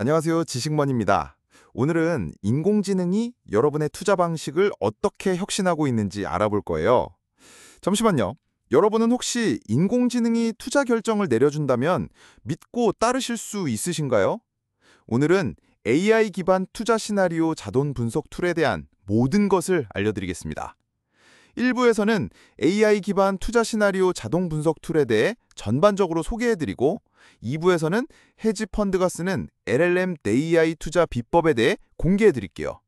안녕하세요. 지식먼입니다. 오늘은 인공지능이 여러분의 투자 방식을 어떻게 혁신하고 있는지 알아볼 거예요. 잠시만요. 여러분은 혹시 인공지능이 투자 결정을 내려준다면 믿고 따르실 수 있으신가요? 오늘은 AI 기반 투자 시나리오 자동 분석 툴에 대한 모든 것을 알려드리겠습니다. 1부에서는 AI 기반 투자 시나리오 자동 분석 툴에 대해 전반적으로 소개해드리고 2부에서는 헤지 펀드가 쓰는 LLM AI 투자 비법에 대해 공개해드릴게요.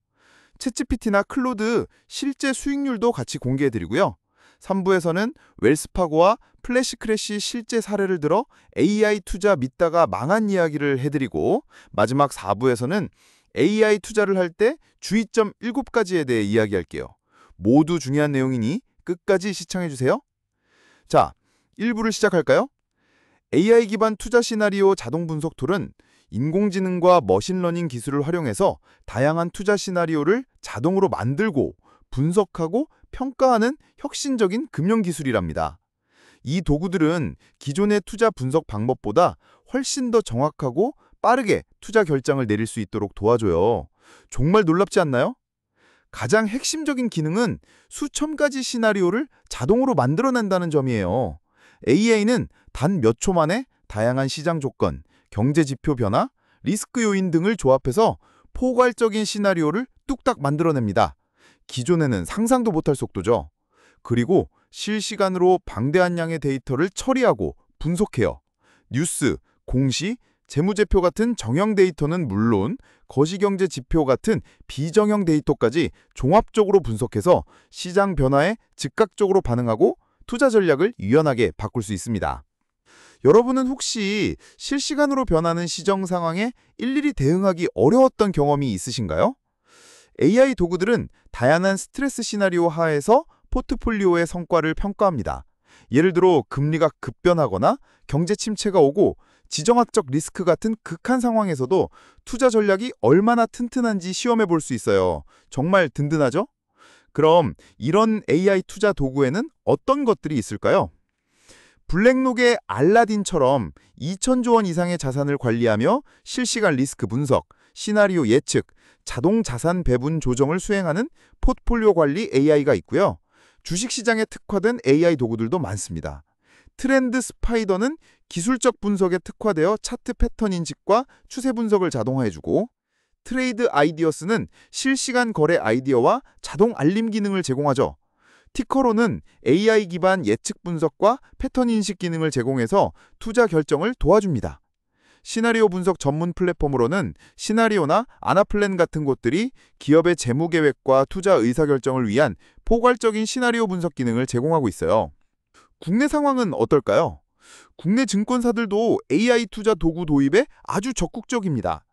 챗GPT나 클로드 실제 수익률도 같이 공개해드리고요. 3부에서는 웰스파고와 플래시 크래시 실제 사례를 들어 AI 투자 믿다가 망한 이야기를 해드리고 마지막 4부에서는 AI 투자를 할 때 주의점 7가지에 대해 이야기할게요. 모두 중요한 내용이니 끝까지 시청해주세요. 자, 1부를 시작할까요? AI 기반 투자 시나리오 자동 분석 툴은 인공지능과 머신러닝 기술을 활용해서 다양한 투자 시나리오를 자동으로 만들고 분석하고 평가하는 혁신적인 금융 기술이랍니다. 이 도구들은 기존의 투자 분석 방법보다 훨씬 더 정확하고 빠르게 투자 결정을 내릴 수 있도록 도와줘요. 정말 놀랍지 않나요? 가장 핵심적인 기능은 수천 가지 시나리오를 자동으로 만들어낸다는 점이에요. AI는 단 몇 초 만에 다양한 시장 조건, 경제 지표 변화, 리스크 요인 등을 조합해서 포괄적인 시나리오를 뚝딱 만들어냅니다. 기존에는 상상도 못할 속도죠. 그리고 실시간으로 방대한 양의 데이터를 처리하고 분석해요. 뉴스, 공시, 재무제표 같은 정형 데이터는 물론 거시경제 지표 같은 비정형 데이터까지 종합적으로 분석해서 시장 변화에 즉각적으로 반응하고 투자 전략을 유연하게 바꿀 수 있습니다. 여러분은 혹시 실시간으로 변하는 시정 상황에 일일이 대응하기 어려웠던 경험이 있으신가요? AI 도구들은 다양한 스트레스 시나리오 하에서 포트폴리오의 성과를 평가합니다. 예를 들어 금리가 급변하거나 경제 침체가 오고 지정학적 리스크 같은 극한 상황에서도 투자 전략이 얼마나 튼튼한지 시험해 볼 수 있어요. 정말 든든하죠? 그럼 이런 AI 투자 도구에는 어떤 것들이 있을까요? 블랙록의 알라딘처럼 2천조 원 이상의 자산을 관리하며 실시간 리스크 분석, 시나리오 예측, 자동 자산 배분 조정을 수행하는 포트폴리오 관리 AI가 있고요. 주식시장에 특화된 AI 도구들도 많습니다. 트렌드 스파이더는 기술적 분석에 특화되어 차트 패턴 인식과 추세 분석을 자동화해주고 트레이드 아이디어스는 실시간 거래 아이디어와 자동 알림 기능을 제공하죠. 티커로는 AI 기반 예측 분석과 패턴 인식 기능을 제공해서 투자 결정을 도와줍니다. 시나리오 분석 전문 플랫폼으로는 시나리오나 아나플랜 같은 곳들이 기업의 재무 계획과 투자 의사결정을 위한 포괄적인 시나리오 분석 기능을 제공하고 있어요. 국내 상황은 어떨까요? 국내 증권사들도 AI 투자 도구 도입에 아주 적극적입니다.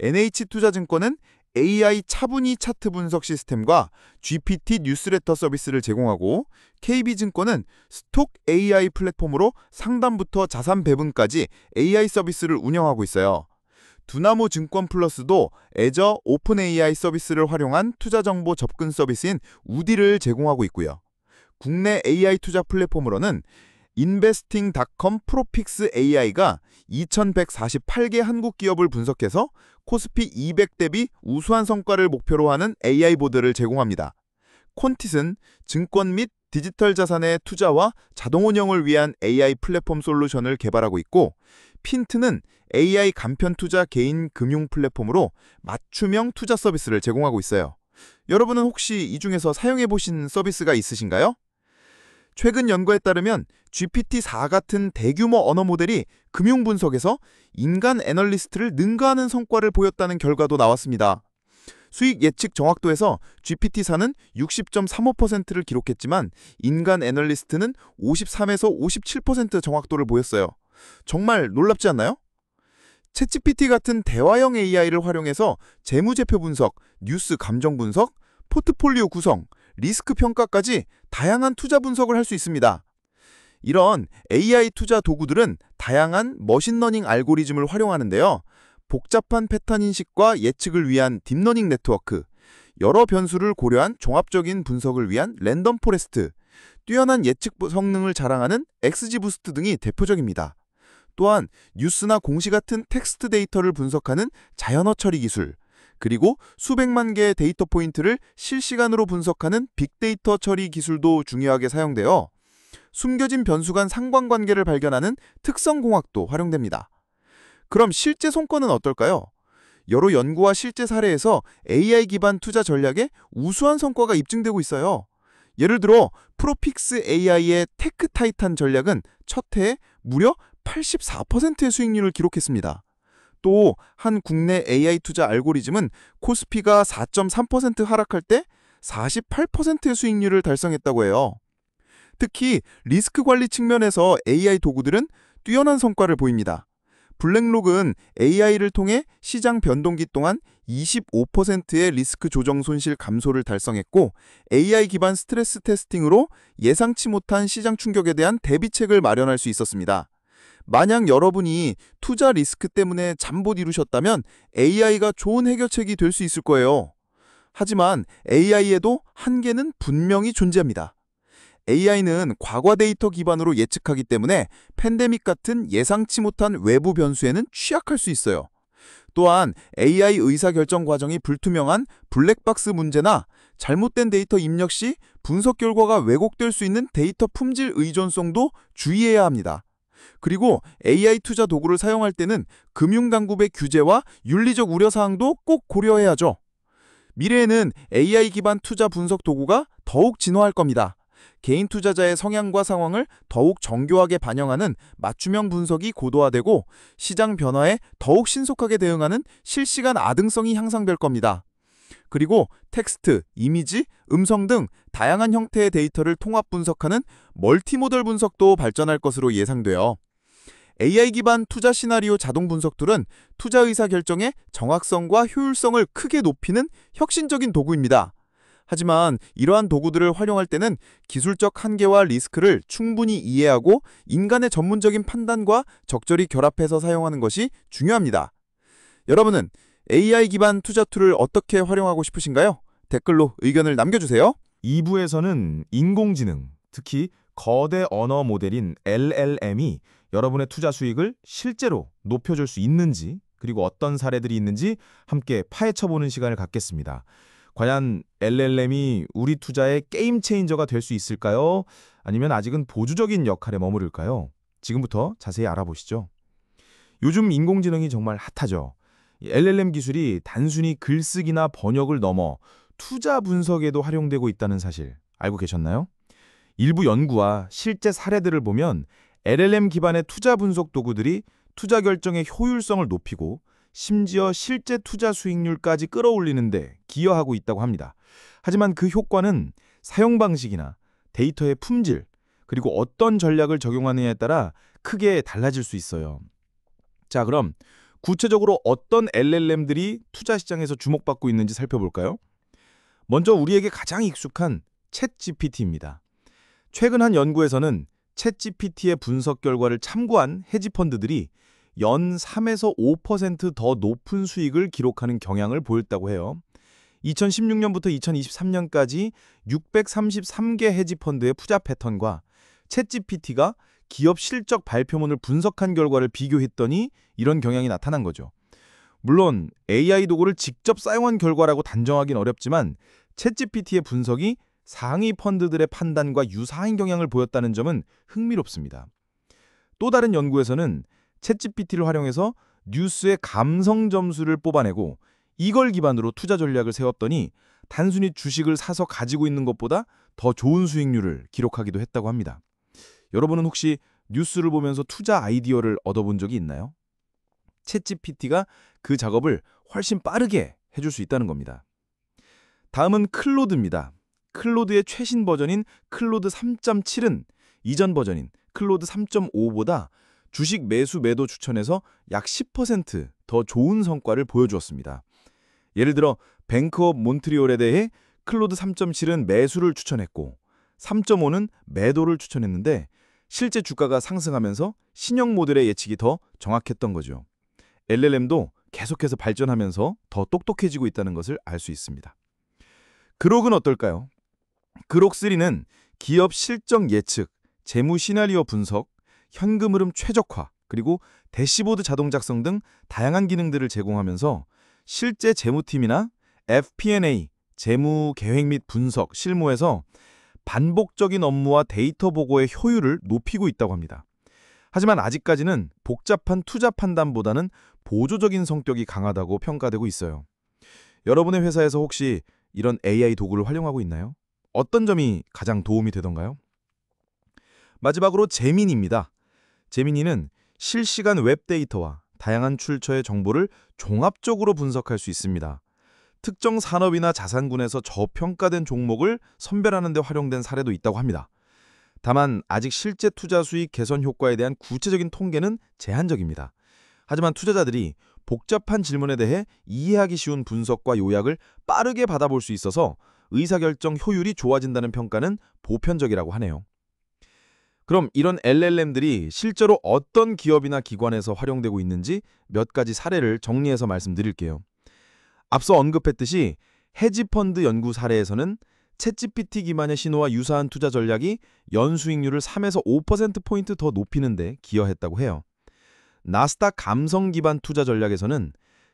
NH투자증권은 AI 차분히 차트 분석 시스템과 GPT 뉴스레터 서비스를 제공하고 KB증권은 스톡 AI 플랫폼으로 상담부터 자산 배분까지 AI 서비스를 운영하고 있어요. 두나무 증권 플러스도 애저 오픈 AI 서비스를 활용한 투자 정보 접근 서비스인 우디를 제공하고 있고요. 국내 AI 투자 플랫폼으로는 인베스팅닷컴 프로픽스 AI가 2148개 한국 기업을 분석해서 코스피 200 대비 우수한 성과를 목표로 하는 AI 보드를 제공합니다. 콘티스는 증권 및 디지털 자산의 투자와 자동 운영을 위한 AI 플랫폼 솔루션을 개발하고 있고 핀트는 AI 간편 투자 개인 금융 플랫폼으로 맞춤형 투자 서비스를 제공하고 있어요. 여러분은 혹시 이 중에서 사용해 보신 서비스가 있으신가요? 최근 연구에 따르면 GPT-4 같은 대규모 언어 모델이 금융 분석에서 인간 애널리스트를 능가하는 성과를 보였다는 결과도 나왔습니다. 수익 예측 정확도에서 GPT-4는 60.35%를 기록했지만 인간 애널리스트는 53에서 57% 정확도를 보였어요. 정말 놀랍지 않나요? 챗GPT 같은 대화형 AI를 활용해서 재무제표 분석, 뉴스 감정 분석, 포트폴리오 구성, 리스크 평가까지 다양한 투자 분석을 할 수 있습니다. 이런 AI 투자 도구들은 다양한 머신러닝 알고리즘을 활용하는데요. 복잡한 패턴 인식과 예측을 위한 딥러닝 네트워크, 여러 변수를 고려한 종합적인 분석을 위한 랜덤 포레스트, 뛰어난 예측 성능을 자랑하는 XGBoost 등이 대표적입니다. 또한 뉴스나 공시 같은 텍스트 데이터를 분석하는 자연어 처리 기술, 그리고 수백만 개의 데이터 포인트를 실시간으로 분석하는 빅데이터 처리 기술도 중요하게 사용되어 숨겨진 변수 간 상관관계를 발견하는 특성공학도 활용됩니다. 그럼 실제 성과는 어떨까요? 여러 연구와 실제 사례에서 AI 기반 투자 전략에 우수한 성과가 입증되고 있어요. 예를 들어 프로픽스 AI의 테크 타이탄 전략은 첫 해에 무려 84%의 수익률을 기록했습니다. 또 한 국내 AI 투자 알고리즘은 코스피가 4.3% 하락할 때 48%의 수익률을 달성했다고 해요. 특히 리스크 관리 측면에서 AI 도구들은 뛰어난 성과를 보입니다. 블랙록은 AI를 통해 시장 변동기 동안 25%의 리스크 조정 손실 감소를 달성했고, AI 기반 스트레스 테스팅으로 예상치 못한 시장 충격에 대한 대비책을 마련할 수 있었습니다. 만약 여러분이 투자 리스크 때문에 잠 못 이루셨다면 AI가 좋은 해결책이 될 수 있을 거예요. 하지만 AI에도 한계는 분명히 존재합니다. AI는 과거 데이터 기반으로 예측하기 때문에 팬데믹 같은 예상치 못한 외부 변수에는 취약할 수 있어요. 또한 AI 의사결정 과정이 불투명한 블랙박스 문제나 잘못된 데이터 입력 시 분석 결과가 왜곡될 수 있는 데이터 품질 의존성도 주의해야 합니다. 그리고 AI 투자 도구를 사용할 때는 금융당국의 규제와 윤리적 우려사항도 꼭 고려해야죠. 미래에는 AI 기반 투자 분석 도구가 더욱 진화할 겁니다. 개인 투자자의 성향과 상황을 더욱 정교하게 반영하는 맞춤형 분석이 고도화되고 시장 변화에 더욱 신속하게 대응하는 실시간 아등성이 향상될 겁니다. 그리고 텍스트, 이미지, 음성 등 다양한 형태의 데이터를 통합 분석하는 멀티모델 분석도 발전할 것으로 예상돼요. AI 기반 투자 시나리오 자동 분석 툴은 투자 의사 결정의 정확성과 효율성을 크게 높이는 혁신적인 도구입니다. 하지만 이러한 도구들을 활용할 때는 기술적 한계와 리스크를 충분히 이해하고 인간의 전문적인 판단과 적절히 결합해서 사용하는 것이 중요합니다. 여러분은 AI 기반 투자 툴을 어떻게 활용하고 싶으신가요? 댓글로 의견을 남겨주세요. 2부에서는 인공지능, 특히 거대 언어 모델인 LLM이 여러분의 투자 수익을 실제로 높여줄 수 있는지, 그리고 어떤 사례들이 있는지 함께 파헤쳐보는 시간을 갖겠습니다. 과연 LLM이 우리 투자의 게임 체인저가 될 수 있을까요? 아니면 아직은 보조적인 역할에 머무를까요? 지금부터 자세히 알아보시죠. 요즘 인공지능이 정말 핫하죠. LLM 기술이 단순히 글쓰기나 번역을 넘어 투자 분석에도 활용되고 있다는 사실 알고 계셨나요? 일부 연구와 실제 사례들을 보면 LLM 기반의 투자 분석 도구들이 투자 결정의 효율성을 높이고 심지어 실제 투자 수익률까지 끌어올리는데 기여하고 있다고 합니다. 하지만 그 효과는 사용 방식이나 데이터의 품질, 그리고 어떤 전략을 적용하느냐에 따라 크게 달라질 수 있어요. 자, 그럼 구체적으로 어떤 LLM들이 투자 시장에서 주목받고 있는지 살펴볼까요? 먼저 우리에게 가장 익숙한 챗GPT입니다. 최근 한 연구에서는 챗GPT의 분석 결과를 참고한 헤지펀드들이 연 3에서 5%더 높은 수익을 기록하는 경향을 보였다고 해요. 2016년부터 2023년까지 633개 헤지펀드의 투자 패턴과 챗GPT가 기업 실적 발표문을 분석한 결과를 비교했더니 이런 경향이 나타난 거죠. 물론 AI 도구를 직접 사용한 결과라고 단정하긴 어렵지만 챗GPT의 분석이 상위 펀드들의 판단과 유사한 경향을 보였다는 점은 흥미롭습니다. 또 다른 연구에서는 챗GPT를 활용해서 뉴스의 감성 점수를 뽑아내고 이걸 기반으로 투자 전략을 세웠더니 단순히 주식을 사서 가지고 있는 것보다 더 좋은 수익률을 기록하기도 했다고 합니다. 여러분은 혹시 뉴스를 보면서 투자 아이디어를 얻어본 적이 있나요? 챗GPT가 그 작업을 훨씬 빠르게 해줄 수 있다는 겁니다. 다음은 클로드입니다. 클로드의 최신 버전인 클로드 3.7은 이전 버전인 클로드 3.5보다 주식 매수 매도 추천에서 약 10%더 좋은 성과를 보여주었습니다. 예를 들어 뱅크 오브 몬트리올에 대해 클로드 3.7은 매수를 추천했고 3.5는 매도를 추천했는데 실제 주가가 상승하면서 신형 모델의 예측이 더 정확했던 거죠. LLM도 계속해서 발전하면서 더 똑똑해지고 있다는 것을 알 수 있습니다. 그록은 어떨까요? 그록3는 기업 실적 예측, 재무 시나리오 분석, 현금 흐름 최적화, 그리고 대시보드 자동 작성 등 다양한 기능들을 제공하면서 실제 재무팀이나 FP&A, 재무 계획 및 분석, 실무에서 반복적인 업무와 데이터 보고의 효율을 높이고 있다고 합니다. 하지만 아직까지는 복잡한 투자 판단보다는 보조적인 성격이 강하다고 평가되고 있어요. 여러분의 회사에서 혹시 이런 AI 도구를 활용하고 있나요? 어떤 점이 가장 도움이 되던가요? 마지막으로 제미니입니다. 제미니는 실시간 웹 데이터와 다양한 출처의 정보를 종합적으로 분석할 수 있습니다. 특정 산업이나 자산군에서 저평가된 종목을 선별하는 데 활용된 사례도 있다고 합니다. 다만 아직 실제 투자 수익 개선 효과에 대한 구체적인 통계는 제한적입니다. 하지만 투자자들이 복잡한 질문에 대해 이해하기 쉬운 분석과 요약을 빠르게 받아볼 수 있어서 의사결정 효율이 좋아진다는 평가는 보편적이라고 하네요. 그럼 이런 LLM들이 실제로 어떤 기업이나 기관에서 활용되고 있는지 몇 가지 사례를 정리해서 말씀드릴게요. 앞서 언급했듯이 헤지펀드 연구 사례에서는 챗GPT 기반의 신호와 유사한 투자 전략이 연수익률을 3에서 5%포인트 더 높이는 데 기여했다고 해요. 나스닥 감성 기반 투자 전략에서는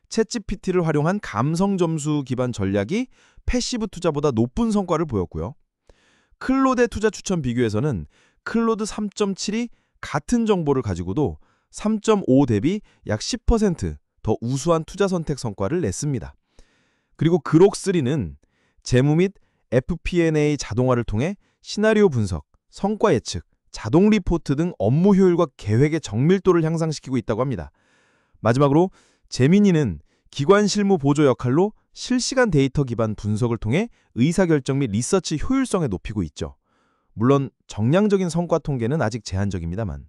챗GPT를 활용한 감성 점수 기반 전략이 패시브 투자보다 높은 성과를 보였고요. 클로드 투자 추천 비교에서는 클로드 3.7이 같은 정보를 가지고도 3.5 대비 약 10%더 우수한 투자 선택 성과를 냈습니다. 그리고 그록3는 재무 및 FP&A 자동화를 통해 시나리오 분석, 성과 예측, 자동 리포트 등 업무 효율과 계획의 정밀도를 향상시키고 있다고 합니다. 마지막으로 제미니는 기관 실무 보조 역할로 실시간 데이터 기반 분석을 통해 의사결정 및 리서치 효율성을 높이고 있죠. 물론 정량적인 성과 통계는 아직 제한적입니다만.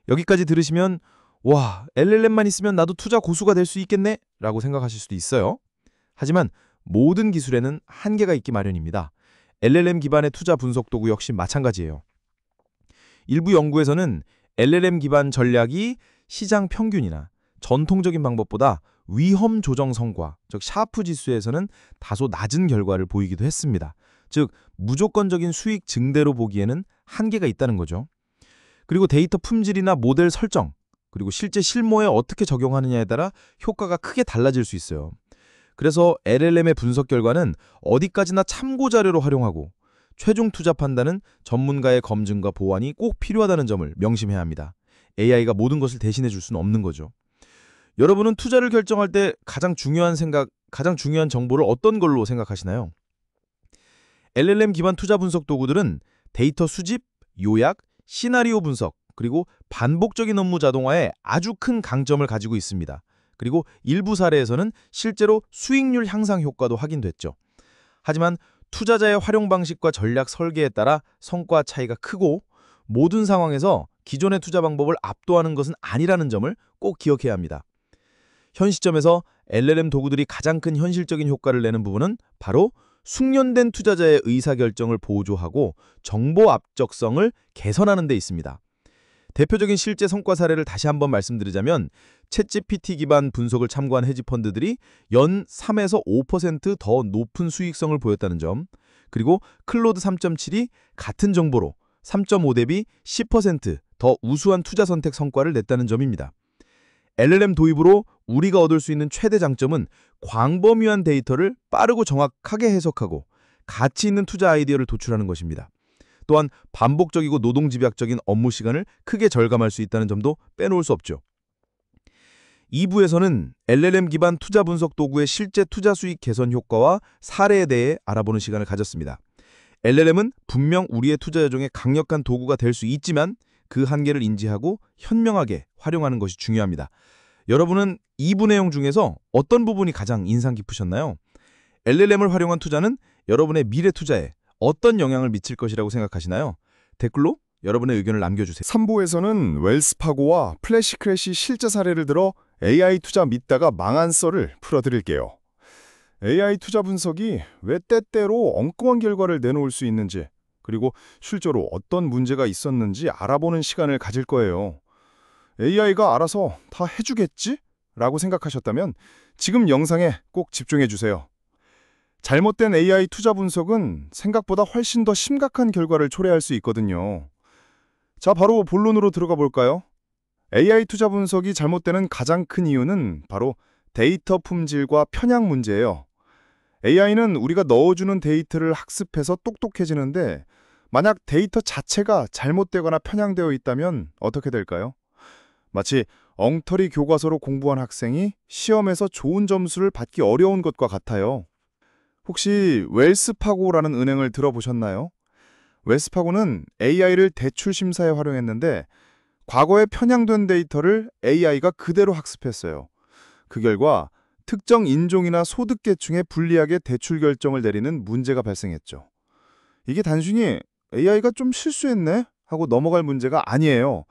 여기까지 들으시면 와, LLM만 있으면 나도 투자 고수가 될 수 있겠네? 라고 생각하실 수도 있어요. 하지만 모든 기술에는 한계가 있기 마련입니다. LLM 기반의 투자 분석 도구 역시 마찬가지예요. 일부 연구에서는 LLM 기반 전략이 시장 평균이나 전통적인 방법보다 위험 조정 성과, 즉 샤프 지수에서는 다소 낮은 결과를 보이기도 했습니다. 즉 무조건적인 수익 증대로 보기에는 한계가 있다는 거죠. 그리고 데이터 품질이나 모델 설정, 그리고 실제 실무에 어떻게 적용하느냐에 따라 효과가 크게 달라질 수 있어요. 그래서 LLM의 분석 결과는 어디까지나 참고 자료로 활용하고 최종 투자 판단은 전문가의 검증과 보완이 꼭 필요하다는 점을 명심해야 합니다. AI가 모든 것을 대신해 줄 수는 없는 거죠. 여러분은 투자를 결정할 때 가장 중요한 정보를 어떤 걸로 생각하시나요? LLM 기반 투자 분석 도구들은 데이터 수집, 요약, 시나리오 분석, 그리고 반복적인 업무 자동화에 아주 큰 강점을 가지고 있습니다. 그리고 일부 사례에서는 실제로 수익률 향상 효과도 확인됐죠. 하지만 투자자의 활용 방식과 전략 설계에 따라 성과 차이가 크고 모든 상황에서 기존의 투자 방법을 압도하는 것은 아니라는 점을 꼭 기억해야 합니다. 현 시점에서 LLM 도구들이 가장 큰 현실적인 효과를 내는 부분은 바로 숙련된 투자자의 의사결정을 보조하고 정보 압적성을 개선하는 데 있습니다. 대표적인 실제 성과 사례를 다시 한번 말씀드리자면 챗GPT 기반 분석을 참고한 헤지펀드들이 연 3에서 5%더 높은 수익성을 보였다는 점, 그리고 클로드 3.7이 같은 정보로 3.5 대비 10%더 우수한 투자 선택 성과를 냈다는 점입니다. LLM 도입으로 우리가 얻을 수 있는 최대 장점은 광범위한 데이터를 빠르고 정확하게 해석하고 가치 있는 투자 아이디어를 도출하는 것입니다. 또한 반복적이고 노동집약적인 업무 시간을 크게 절감할 수 있다는 점도 빼놓을 수 없죠. 2부에서는 LLM 기반 투자 분석 도구의 실제 투자 수익 개선 효과와 사례에 대해 알아보는 시간을 가졌습니다. LLM은 분명 우리의 투자 여정에 강력한 도구가 될 수 있지만 그 한계를 인지하고 현명하게 활용하는 것이 중요합니다. 여러분은 2부 내용 중에서 어떤 부분이 가장 인상 깊으셨나요? LLM을 활용한 투자는 여러분의 미래 투자에 어떤 영향을 미칠 것이라고 생각하시나요? 댓글로 여러분의 의견을 남겨주세요. 3부에서는 웰스파고와 플래시크래시 실제 사례를 들어 AI 투자 믿다가 망한 썰을 풀어드릴게요. AI 투자 분석이 왜 때때로 엉뚱한 결과를 내놓을 수 있는지, 그리고 실제로 어떤 문제가 있었는지 알아보는 시간을 가질 거예요. AI가 알아서 다 해주겠지? 라고 생각하셨다면 지금 영상에 꼭 집중해주세요. 잘못된 AI 투자 분석은 생각보다 훨씬 더 심각한 결과를 초래할 수 있거든요. 자, 바로 본론으로 들어가 볼까요? AI 투자 분석이 잘못되는 가장 큰 이유는 바로 데이터 품질과 편향 문제예요. AI는 우리가 넣어주는 데이터를 학습해서 똑똑해지는데 만약 데이터 자체가 잘못되거나 편향되어 있다면 어떻게 될까요? 마치 엉터리 교과서로 공부한 학생이 시험에서 좋은 점수를 받기 어려운 것과 같아요. 혹시 웰스파고라는 은행을 들어보셨나요? 웰스파고는 AI를 대출 심사에 활용했는데 과거에 편향된 데이터를 AI가 그대로 학습했어요. 그 결과 특정 인종이나 소득계층에 불리하게 대출 결정을 내리는 문제가 발생했죠. 이게 단순히 AI가 좀 실수했네 하고 넘어갈 문제가 아니에요.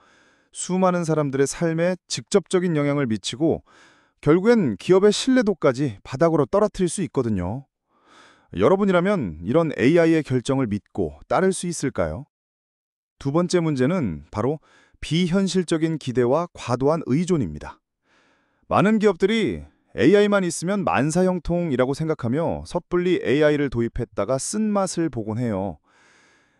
수많은 사람들의 삶에 직접적인 영향을 미치고 결국엔 기업의 신뢰도까지 바닥으로 떨어뜨릴 수 있거든요. 여러분이라면 이런 AI의 결정을 믿고 따를 수 있을까요? 두 번째 문제는 바로 비현실적인 기대와 과도한 의존입니다. 많은 기업들이 AI만 있으면 만사형통이라고 생각하며 섣불리 AI를 도입했다가 쓴맛을 보곤 해요.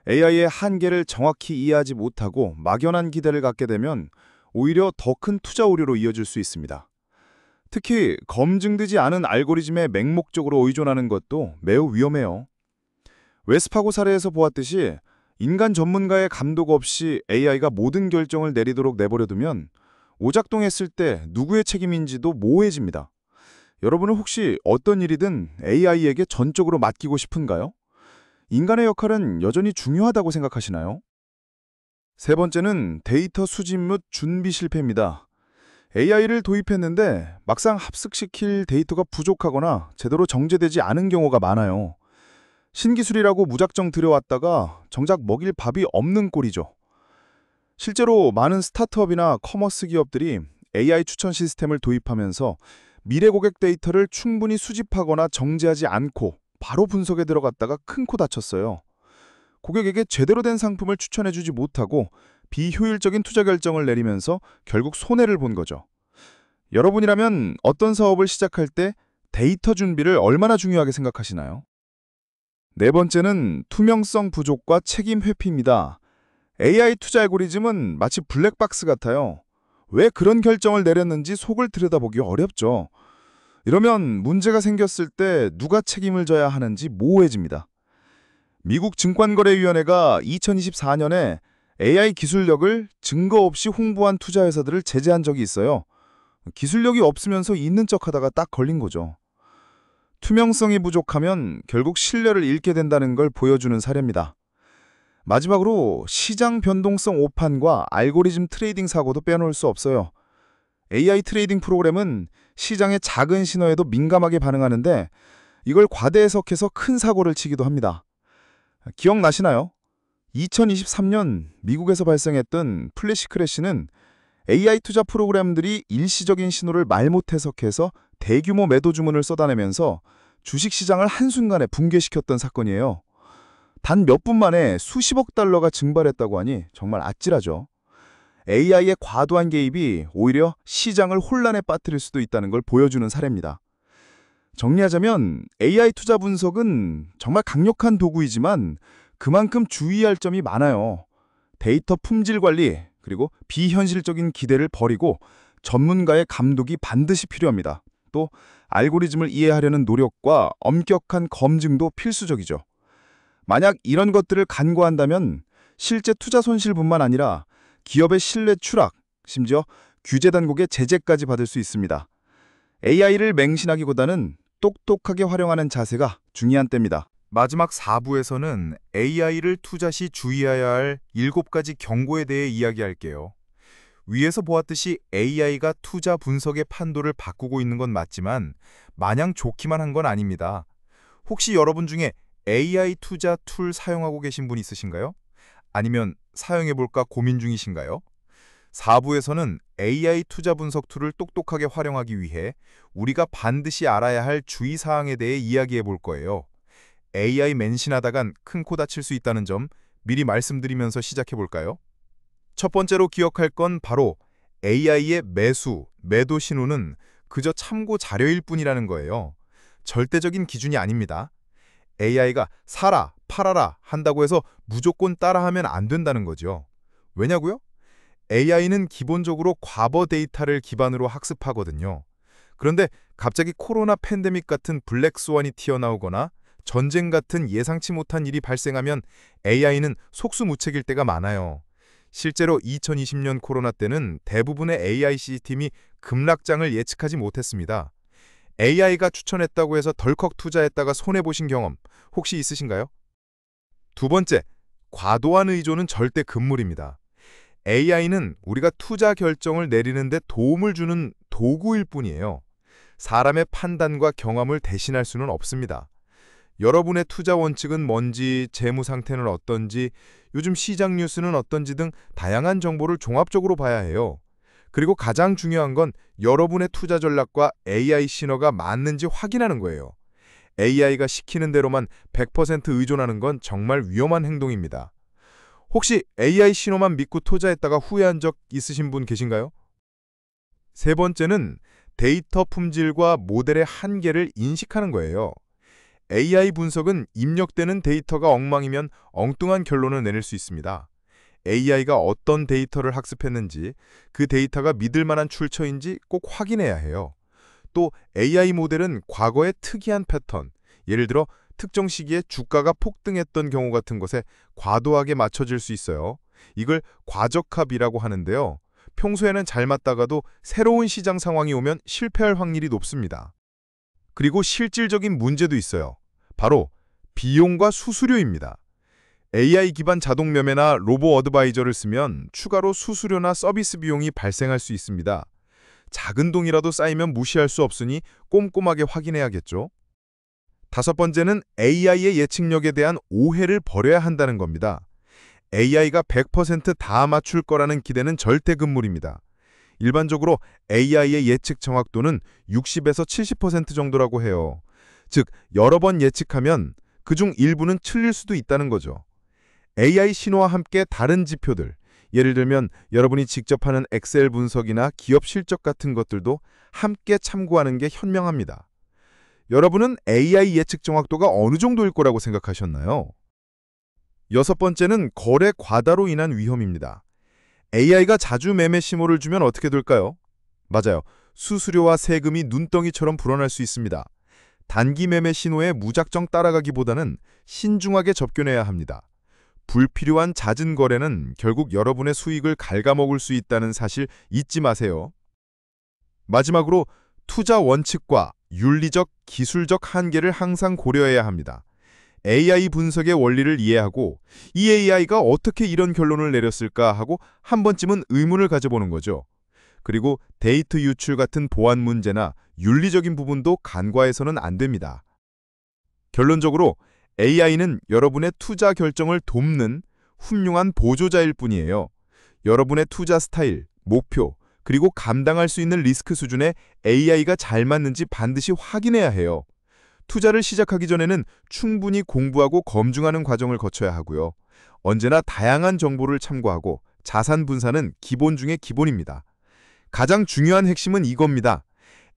AI의 한계를 정확히 이해하지 못하고 막연한 기대를 갖게 되면 오히려 더 큰 투자 오류로 이어질 수 있습니다. 특히 검증되지 않은 알고리즘에 맹목적으로 의존하는 것도 매우 위험해요. 웨스파고 사례에서 보았듯이 인간 전문가의 감독 없이 AI가 모든 결정을 내리도록 내버려두면 오작동했을 때 누구의 책임인지도 모호해집니다. 여러분은 혹시 어떤 일이든 AI에게 전적으로 맡기고 싶은가요? 인간의 역할은 여전히 중요하다고 생각하시나요? 세 번째는 데이터 수집 및 준비 실패입니다. AI를 도입했는데 막상 합숙시킬 데이터가 부족하거나 제대로 정제되지 않은 경우가 많아요. 신기술이라고 무작정 들여왔다가 정작 먹일 밥이 없는 꼴이죠. 실제로 많은 스타트업이나 커머스 기업들이 AI 추천 시스템을 도입하면서 미래 고객 데이터를 충분히 수집하거나 정제하지 않고 바로 분석에 들어갔다가 큰 코 다쳤어요. 고객에게 제대로 된 상품을 추천해주지 못하고 비효율적인 투자 결정을 내리면서 결국 손해를 본 거죠. 여러분이라면 어떤 사업을 시작할 때 데이터 준비를 얼마나 중요하게 생각하시나요? 네 번째는 투명성 부족과 책임 회피입니다. AI 투자 알고리즘은 마치 블랙박스 같아요. 왜 그런 결정을 내렸는지 속을 들여다보기 어렵죠. 이러면 문제가 생겼을 때 누가 책임을 져야 하는지 모호해집니다. 미국 증권거래위원회가 2024년에 AI 기술력을 증거 없이 홍보한 투자회사들을 제재한 적이 있어요. 기술력이 없으면서 있는 척하다가 딱 걸린 거죠. 투명성이 부족하면 결국 신뢰를 잃게 된다는 걸 보여주는 사례입니다. 마지막으로 시장 변동성 오판과 알고리즘 트레이딩 사고도 빼놓을 수 없어요. AI 트레이딩 프로그램은 시장의 작은 신호에도 민감하게 반응하는데 이걸 과대 해석해서 큰 사고를 치기도 합니다. 기억나시나요? 2023년 미국에서 발생했던 플래시 크래시는 AI 투자 프로그램들이 일시적인 신호를 말못 해석해서 대규모 매도 주문을 쏟아내면서 주식시장을 한순간에 붕괴시켰던 사건이에요. 단 몇 분 만에 수십억 달러가 증발했다고 하니 정말 아찔하죠. AI의 과도한 개입이 오히려 시장을 혼란에 빠뜨릴 수도 있다는 걸 보여주는 사례입니다. 정리하자면 AI 투자 분석은 정말 강력한 도구이지만 그만큼 주의할 점이 많아요. 데이터 품질 관리, 그리고 비현실적인 기대를 버리고 전문가의 감독이 반드시 필요합니다. 또 알고리즘을 이해하려는 노력과 엄격한 검증도 필수적이죠. 만약 이런 것들을 간과한다면 실제 투자 손실뿐만 아니라 기업의 신뢰 추락, 심지어 규제 당국의 제재까지 받을 수 있습니다. AI를 맹신하기보다는 똑똑하게 활용하는 자세가 중요한 때입니다. 마지막 4부에서는 AI를 투자 시 주의해야 할 7가지 경고에 대해 이야기할게요. 위에서 보았듯이 AI가 투자 분석의 판도를 바꾸고 있는 건 맞지만 마냥 좋기만 한 건 아닙니다. 혹시 여러분 중에 AI 투자 툴 사용하고 계신 분 있으신가요? 아니면 사용해볼까 고민 중이신가요? 4부에서는 AI 투자 분석 툴을 똑똑하게 활용하기 위해 우리가 반드시 알아야 할 주의사항에 대해 이야기해 볼 거예요. AI 맹신하다간 큰 코 다칠 수 있다는 점 미리 말씀드리면서 시작해 볼까요? 첫 번째로 기억할 건 바로 AI의 매수, 매도 신호는 그저 참고 자료일 뿐이라는 거예요. 절대적인 기준이 아닙니다. AI가 사라, 팔아라 한다고 해서 무조건 따라하면 안 된다는 거죠. 왜냐고요? AI는 기본적으로 과거 데이터를 기반으로 학습하거든요. 그런데 갑자기 코로나 팬데믹 같은 블랙스완이 튀어나오거나 전쟁 같은 예상치 못한 일이 발생하면 AI는 속수무책일 때가 많아요. 실제로 2020년 코로나 때는 대부분의 AI 시스템이 급락장을 예측하지 못했습니다. AI가 추천했다고 해서 덜컥 투자했다가 손해보신 경험 혹시 있으신가요? 두 번째, 과도한 의존은 절대 금물입니다. AI는 우리가 투자 결정을 내리는데 도움을 주는 도구일 뿐이에요. 사람의 판단과 경험을 대신할 수는 없습니다. 여러분의 투자 원칙은 뭔지, 재무 상태는 어떤지, 요즘 시장 뉴스는 어떤지 등 다양한 정보를 종합적으로 봐야 해요. 그리고 가장 중요한 건 여러분의 투자 전략과 AI 신호가 맞는지 확인하는 거예요. AI가 시키는 대로만 100% 의존하는 건 정말 위험한 행동입니다. 혹시 AI 신호만 믿고 투자했다가 후회한 적 있으신 분 계신가요? 세 번째는 데이터 품질과 모델의 한계를 인식하는 거예요. AI 분석은 입력되는 데이터가 엉망이면 엉뚱한 결론을 내릴 수 있습니다. AI가 어떤 데이터를 학습했는지, 그 데이터가 믿을 만한 출처인지 꼭 확인해야 해요. 또 AI 모델은 과거의 특이한 패턴, 예를 들어 특정 시기에 주가가 폭등했던 경우 같은 것에 과도하게 맞춰질 수 있어요. 이걸 과적합이라고 하는데요. 평소에는 잘 맞다가도 새로운 시장 상황이 오면 실패할 확률이 높습니다. 그리고 실질적인 문제도 있어요. 바로 비용과 수수료입니다. AI 기반 자동 매매나 로보 어드바이저를 쓰면 추가로 수수료나 서비스 비용이 발생할 수 있습니다. 작은 돈이라도 쌓이면 무시할 수 없으니 꼼꼼하게 확인해야겠죠. 다섯 번째는 AI의 예측력에 대한 오해를 버려야 한다는 겁니다. AI가 100% 다 맞출 거라는 기대는 절대 금물입니다. 일반적으로 AI의 예측 정확도는 60에서 70% 정도라고 해요. 즉, 여러 번 예측하면 그중 일부는 틀릴 수도 있다는 거죠. AI 신호와 함께 다른 지표들, 예를 들면 여러분이 직접 하는 엑셀 분석이나 기업 실적 같은 것들도 함께 참고하는 게 현명합니다. 여러분은 AI 예측 정확도가 어느 정도일 거라고 생각하셨나요? 여섯 번째는 거래 과다로 인한 위험입니다. AI가 자주 매매 신호를 주면 어떻게 될까요? 맞아요. 수수료와 세금이 눈덩이처럼 불어날 수 있습니다. 단기 매매 신호에 무작정 따라가기보다는 신중하게 접근해야 합니다. 불필요한 잦은 거래는 결국 여러분의 수익을 갉아먹을 수 있다는 사실 잊지 마세요. 마지막으로 투자 원칙과 윤리적, 기술적 한계를 항상 고려해야 합니다. AI 분석의 원리를 이해하고 이 AI가 어떻게 이런 결론을 내렸을까 하고 한 번쯤은 의문을 가져보는 거죠. 그리고 데이터 유출 같은 보안 문제나 윤리적인 부분도 간과해서는 안 됩니다. 결론적으로 AI는 여러분의 투자 결정을 돕는 훌륭한 보조자일 뿐이에요. 여러분의 투자 스타일, 목표, 그리고 감당할 수 있는 리스크 수준에 AI가 잘 맞는지 반드시 확인해야 해요. 투자를 시작하기 전에는 충분히 공부하고 검증하는 과정을 거쳐야 하고요. 언제나 다양한 정보를 참고하고 자산 분산은 기본 중의 기본입니다. 가장 중요한 핵심은 이겁니다.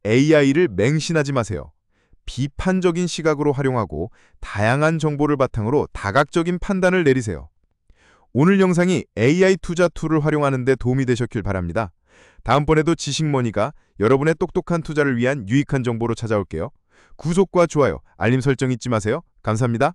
AI를 맹신하지 마세요. 비판적인 시각으로 활용하고 다양한 정보를 바탕으로 다각적인 판단을 내리세요. 오늘 영상이 AI 투자 툴을 활용하는 데 도움이 되셨길 바랍니다. 다음번에도 지식머니가 여러분의 똑똑한 투자를 위한 유익한 정보로 찾아올게요. 구독과 좋아요, 알림 설정 잊지 마세요. 감사합니다.